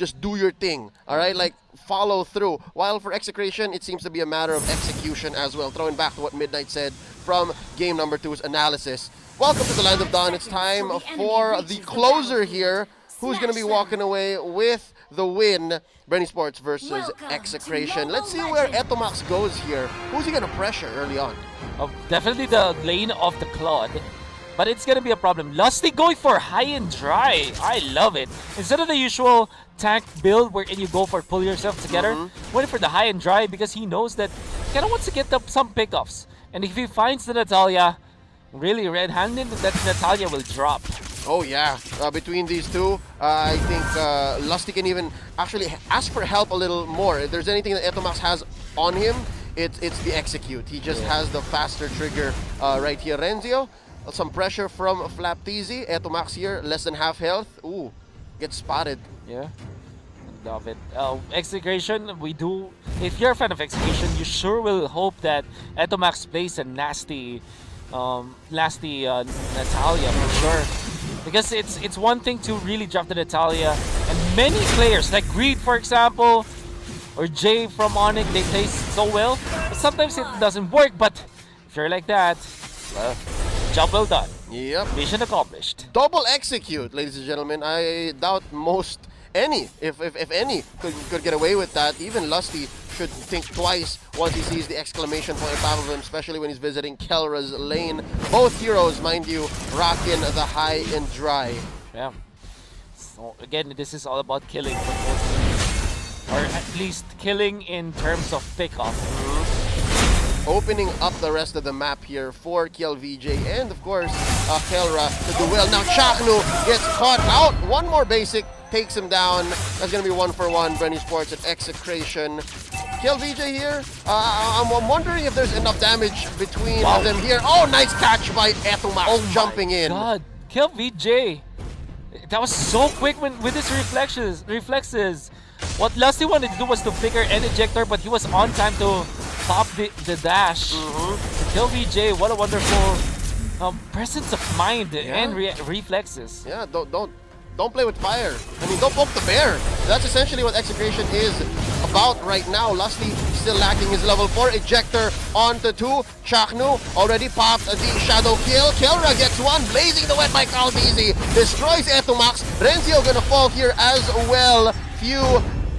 just do your thing, all right? Like, follow through. While for Execration, it seems to be a matter of execution as well. Throwing back to what Midnight said from game number 2's analysis. Welcome to the Land of Dawn. It's time for the closer here. Who's going to be walking away with the win? BREN Sports versus Execration. Let's see where Etomax goes here. Who's he going to pressure early on? Definitely the lane of the Claude. But it's going to be a problem. Lusty going for high and dry. I love it. Instead of the usual tank build wherein you go for pull yourself together, went for the high and dry because he knows that he kind of wants to get some pickoffs. And if he finds the Natalia really red-handed, that Natalia will drop. Oh yeah, between these two, I think Lusty can even actually ask for help a little more. If there's anything that Etomax has on him, it's the execute. He just has the faster trigger right here. Renzio, some pressure from Flapteezy. Etomax here, less than half health. Ooh, gets spotted. Yeah, love it. Execration, we do. If you're a fan of Execration, you sure will hope that Etomax plays a nasty Natalia for sure. Because it's one thing to really drop the Natalia, and many players like Greed, for example, or Jay from Onyx, they play so well, but sometimes it doesn't work. But if you're like that, well, job well done. Yep. Mission accomplished. Double execute, ladies and gentlemen. I doubt any, if any, could get away with that. Even Lusty should think twice once he sees the exclamation point on top of him, especially when he's visiting Kelra's lane. Both heroes, mind you, rocking the high and dry. Yeah. So again, this is all about killing for both teams. Or at least killing in terms of pickoff. Opening up the rest of the map here for KLVJ and of course Kelra to do well. Now Chaknu gets caught out. One more basic takes him down. That's going to be 1-for-1. BREN Sports at Execration. KLVJ here, I'm wondering if there's enough damage between them here. Oh, nice catch by Etomax jumping in. God, KLVJ. That was so quick with his reflexes. What Lusty wanted to do was to flicker and ejector, but he was on time to pop the dash. KLVJ, what a wonderful presence of mind and reflexes. Yeah, don't play with fire. I mean, don't poke the bear. That's essentially what Execration is about right now. Lusty still lacking his level 4 ejector onto 2. Chaknu already popped the shadow kill. Kelra gets one, blazing the wet by Kalbizi. Destroys Etomax. Renzio gonna fall here as well. Few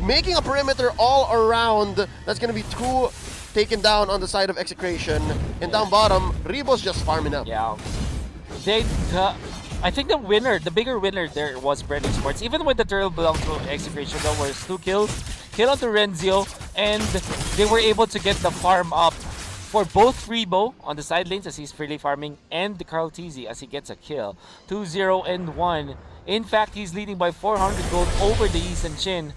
making a perimeter all around. That's gonna be 2 taken down on the side of Execration. And down bottom, Rebo's just farming up. Yeah. I think the bigger winner there was BREN Sports. Even with the turtle belonged to Execration, there was 2 kills. Kill onto Renzio, and they were able to get the farm up for both Rebo on the side lanes as he's freely farming, and the KarlTzy as he gets a kill. 2-0 and 1. In fact, he's leading by 400 gold over the East and Chin.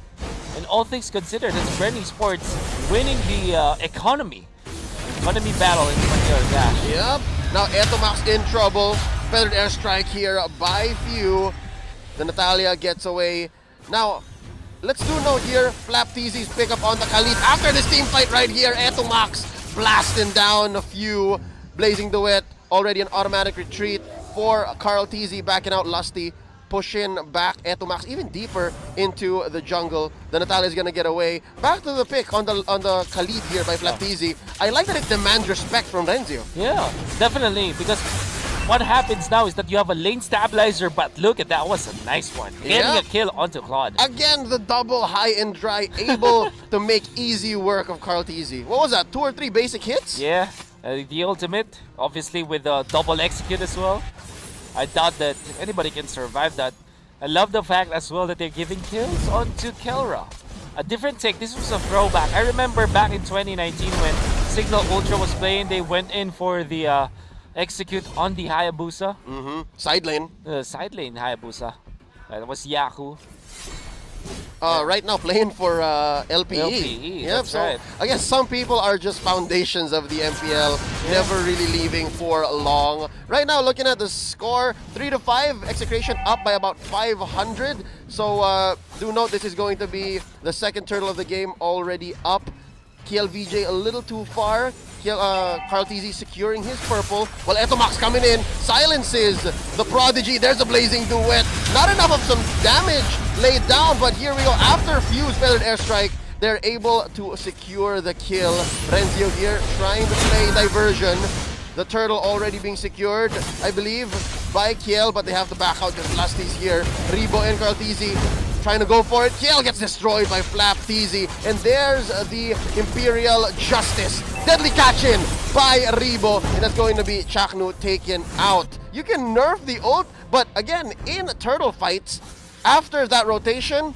And all things considered, it's BREN Sports winning the economy battle in particular dash. Yep. Now Etomax in trouble. Feathered airstrike here by Few. The Natalia gets away. Now, let's do note here. Flapteezy's pick up on the Khalid. After this team fight right here, Etomax blasting down a Few. Blazing the wet. Already an automatic retreat for KarlTzy, backing out Lusty. Pushing back Etomax even deeper into the jungle. The Natalia is gonna get away. Back to the pick on the Khalid here by Flapteezy. I like that it demands respect from Renzio. Yeah, definitely, because what happens now is that you have a lane stabilizer, but look at that, was a nice one. Getting a kill onto Claude. Again, the double high and dry, able to make easy work of KarlTzy. What was that, 2 or 3 basic hits? Yeah, the ultimate, obviously with a double execute as well. I doubt that anybody can survive that. I love the fact as well that they're giving kills onto Kelra. A different take, this was a throwback. I remember back in 2019 when Signal Ultra was playing, they went in for the execute on the Hayabusa. Side lane. Side lane Hayabusa. That was Yahoo. Right now playing for LPE. Yep, so right. I guess some people are just foundations of the MPL, never really leaving for long. Right now, looking at the score, 3-5, Execration up by about 500. So do note this is going to be the second turtle of the game already up. KLVJ a little too far. Carl TZ securing his purple. While Etomax coming in, silences the Prodigy. There's a blazing duet. Not enough of some damage laid down, but here we go. After Fuse feathered airstrike, they're able to secure the kill. Renzio here trying to play diversion. The turtle already being secured, I believe, by Kiel, but they have to back out because Lusty's here. Rebo and Carl TZ trying to go for it. Kiel gets destroyed by Flap TZ, and there's the Imperial Justice. Deadly catch in by Rebo, and that's going to be Chaknu taken out. You can nerf the ult, but again, in turtle fights, after that rotation,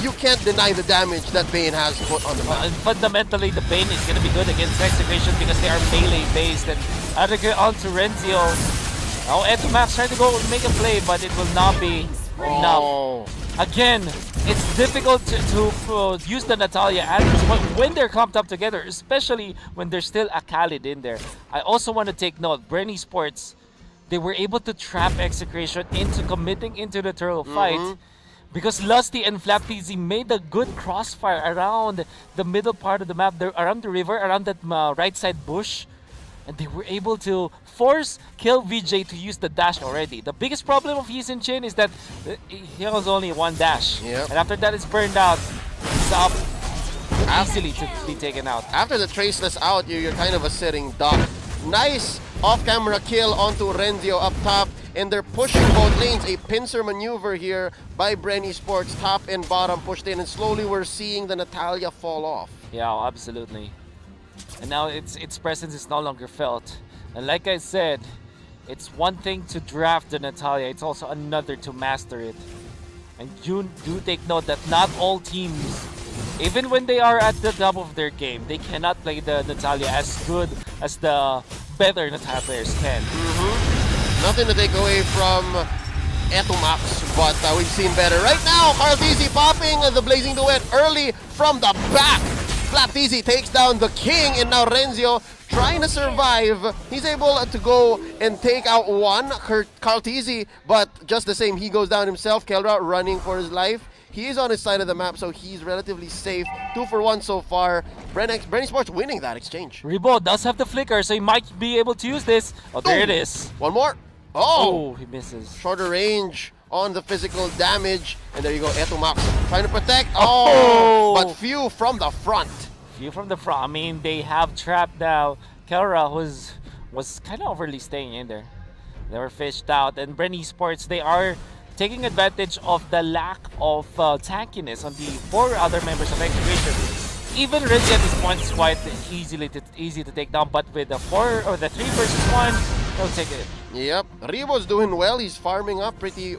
you can't deny the damage that Bane has put on the map. And fundamentally, the Bane is going to be good against Execration because they are melee-based. And out of get onto Renzio. Now, Etomax trying to go make a play, but it will not be enough. Again, it's difficult to use the Natalia answers when they're clumped up together, especially when there's still a Khalid in there. I also want to take note, BREN Esports, they were able to trap Execration into committing into the turtle fight because Lusty and Flap TZ made a good crossfire around the middle part of the map, around the river, around that right side bush. And they were able to force KLVJ to use the dash already. The biggest problem of Yisin Chin is that he has only one dash. Yep. And after that, it's burned out. It's up easily to be taken out. After the Traceless out, you're kind of a sitting duck. Nice off-camera kill onto Renzio up top. And they're pushing both lanes. A pincer maneuver here by BREN Esports. Top and bottom pushed in. And slowly we're seeing the Natalia fall off. Yeah, absolutely. And now its presence is no longer felt. And like I said, it's one thing to draft the Natalia, it's also another to master it. And you do take note that not all teams, even when they are at the top of their game, they cannot play the Natalia as good as the better Natalia players can. Nothing to take away from Etomax, but we've seen better. Right now, Carl TZ popping the blazing duet early from the back. Flap TZ takes down the king, and now Renzio trying to survive. He's able to go and take out one, Carl TZ, but just the same, he goes down himself. Kelra running for his life. He is on his side of the map, so he's relatively safe. 2 for 1 so far. BREN Esports winning that exchange. Rebo does have the flicker, so he might be able to use this. Oh, there it is. One more. Oh, he misses. Shorter range on the physical damage. And there you go, Etomax trying to protect. Oh, but few from the front. Few from the front. I mean, they have trapped now. Kelra was kind of overly staying in there. They were fished out. And BREN Esports, they are taking advantage of the lack of tankiness on the 4 other members of Execration. Even Rizzy at this point is quite easy to take down, but with the 4 or the 3 versus 1, they'll take it. Yep, Rebo's doing well. He's farming up pretty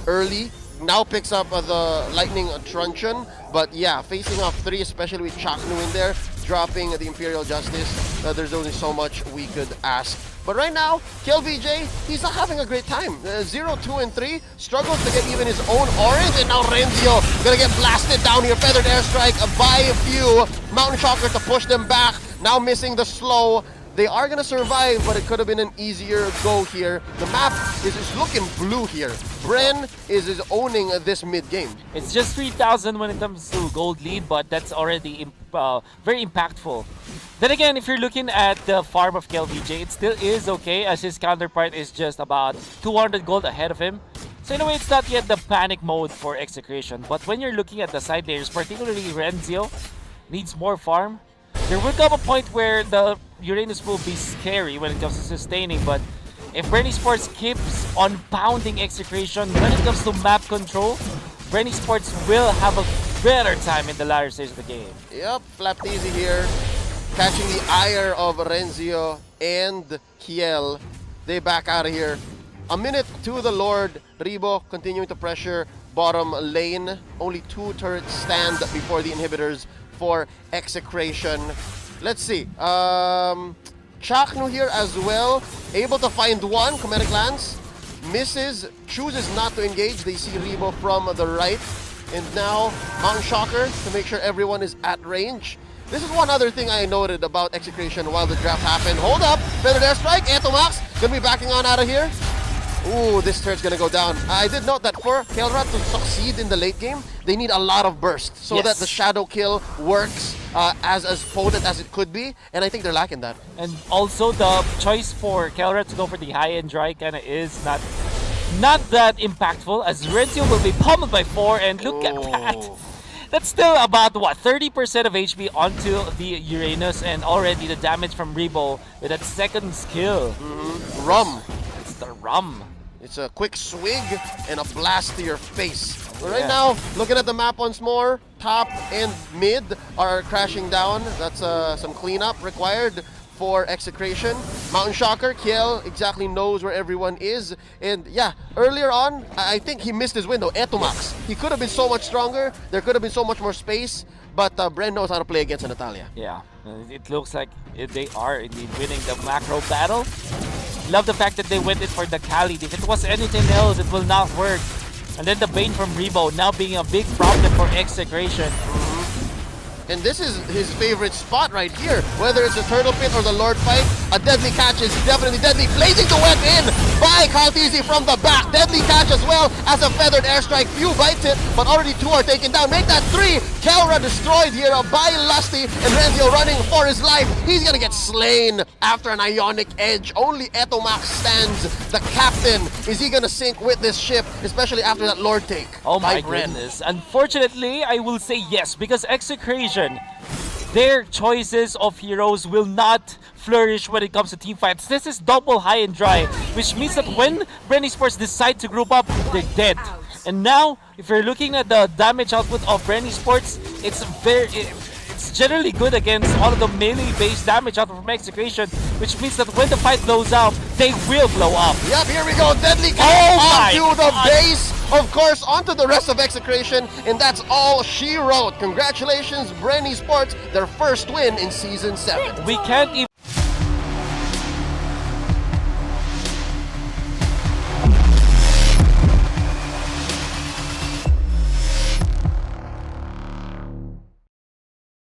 early. Now picks up the Lightning Truncheon, but yeah, facing off 3, especially with Chaknu in there, dropping the Imperial Justice. There's only so much we could ask. But right now, KLVJ, he's not having a great time. 0, 2, and 3 struggles to get even his own orange, and now Renzio gonna get blasted down here. Feathered airstrike by a few. Mountain Shocker to push them back. Now missing the slow. They are gonna survive, but it could have been an easier go here. The map is looking blue here. BREN is owning this mid game. It's just 3,000 when it comes to gold lead, but that's already very impactful. Then again, if you're looking at the farm of KLVJ, it still is okay, as his counterpart is just about 200 gold ahead of him. So in a way, it's not yet the panic mode for Execration. But when you're looking at the side layers, particularly Renzio, needs more farm. There will come a point where the Uranus will be scary when it comes to sustaining, but if BREN Esports keeps on pounding Execration when it comes to map control, BREN Esports will have a better time in the latter stage of the game. Yep, Flap TZ here, catching the ire of Renzio and Kiel. They back out of here. A minute to the Lord. Rebo continuing to pressure bottom lane. Only 2 turrets stand before the inhibitors for Execration. Let's see. Chaknu here as well. Able to find one. Comedic Lance. Misses. Chooses not to engage. They see Rebo from the right. And now Mountain Shocker to make sure everyone is at range. This is one other thing I noted about Execration while the draft happened. Hold up. Feathered airstrike. Etomax gonna be backing on out of here. Ooh, this turn's gonna go down. I did note that for Kelra to succeed in the late game, they need a lot of burst so that the shadow kill works as potent as it could be, and I think they're lacking that. And also the choice for Kelra to go for the high and dry kind of is not that impactful, as Renzio will be pummeled by 4, and look at that. That's still about, what, 30% of HP onto the Uranus, and already the damage from Rebo with that second skill. Rum. It's the rum. It's a quick swig and a blast to your face. But right now, looking at the map once more, top and mid are crashing down. That's some cleanup required for Execration. Mountain Shocker, Kiel exactly knows where everyone is. And yeah, earlier on, I think he missed his window. Etomax. He could have been so much stronger. There could have been so much more space. But BREN knows how to play against Natalia. Yeah, it looks like they are indeed winning the macro battle. Love the fact that they went in for the Khalid. If it was anything else, it will not work. And then the Bane from Rebo now being a big problem for Execration. And this is his favorite spot right here. Whether it's the Turtle Pit or the Lord Fight, a deadly catch is definitely deadly. Blazing to web in by Kaltizi from the back. Deadly catch as well as a feathered airstrike. Few bites it, but already 2 are taken down. Make that 3. Kelra destroyed here by Lusty, and Renzio running for his life. He's gonna get slain after an Ionic Edge. Only Etomax stands. The captain, is he gonna sink with this ship, especially after that Lord take? Oh my BREN. goodness. Unfortunately, I will say yes, because Execration, their choices of heroes will not flourish when it comes to team fights. This is double high and dry, which means that when BREN Esports decide to group up, they're dead. And now, if you're looking at the damage output of BREN Esports, it's generally good against all of the melee-based damage output from Execration, which means that when the fight blows out, they will blow up. Yep, here we go. Deadly kill onto the base. Of course, onto the rest of Execration, and that's all she wrote. Congratulations, BREN Esports, their first win in Season 7. We can't even